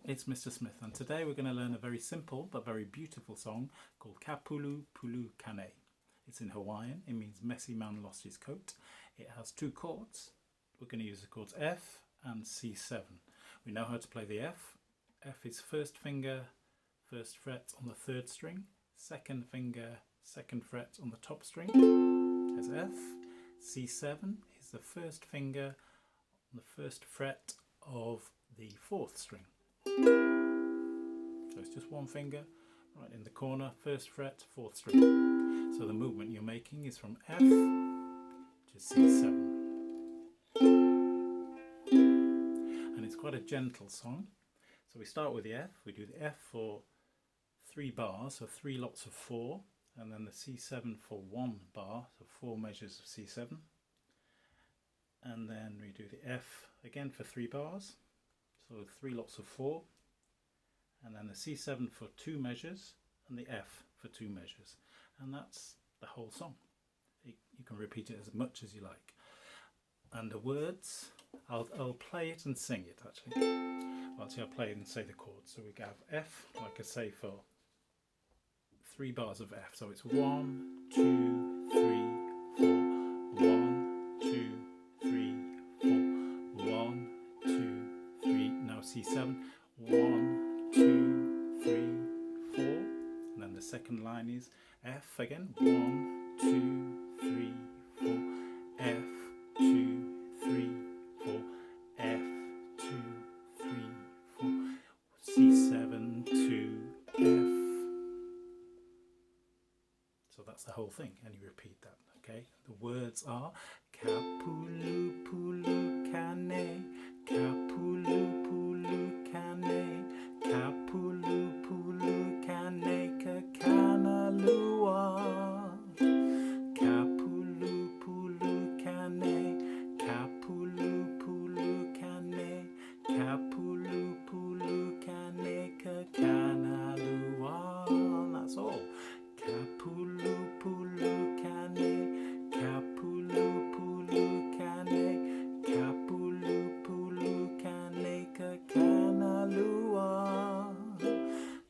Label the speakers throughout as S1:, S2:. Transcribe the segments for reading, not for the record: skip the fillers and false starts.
S1: it's Mr. Smith, and today we're going to learn a very simple but very beautiful song called Kapulu Pulu Kane. It's in Hawaiian. It means messy man lost his coat. It has two chords. We're going to use the chords F and C7. We know how to play the F. F is first finger, first fret on the third string, second finger, second fret on the top string. There's F. C7 is the first finger on the first fret of the fourth string. So it's just one finger right in the corner, first fret, fourth string. So the movement you're making is from F to C7. And it's quite a gentle song. So we start with the F. We do the F for 3 bars, so 3 lots of 4, and then the C7 for 1 bar, so 4 measures of C7. And then we do the F again for 3 bars, so 3 lots of 4, and then the C7 for 2 measures, and the F for 2 measures. And that's the whole song. You can repeat it as much as you like. And the words, I'll play it and sing it actually. Well, actually I'll play it and say the chords. So we have F, like I say, for 3 bars of F. So it's 1, 2, 3, 4. 1, 2, 3, 4. 1, 2, 3. Now C7. 1, 2, 3, 4. And then the second line is F again. 1, 2, 3, 4. F, 2, 3, 4. F, 2, 3, 4. C7 to F. So that's the whole thing, and you repeat that, okay? The words are Kapulu Pulu Kane, Kapulu Pulu Kane, Kapulu Pulu Kane Kakana Lua, Kapulu Pulu Kane, Kapulu Pulu Kane, Kapulu Pulu Kane Kakana Lua. That's all. Kapulu Pulu Kane, Kapulu Pulu Kane, Kapulu Pulu Kane Kakana Lua,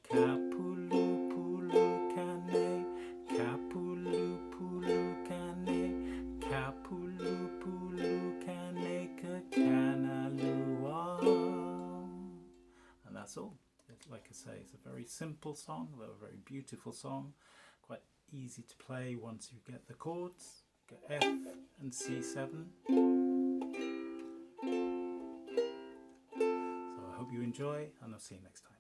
S1: Kapulu Pulu Kane, Kapulu Pulu Kane, Kapulu Pulu Kane Kakana Lua. And that's all. Like I say, it's a very simple song, but a very beautiful song. Quite easy to play once you get the chords. Get F and C7. So I hope you enjoy, and I'll see you next time.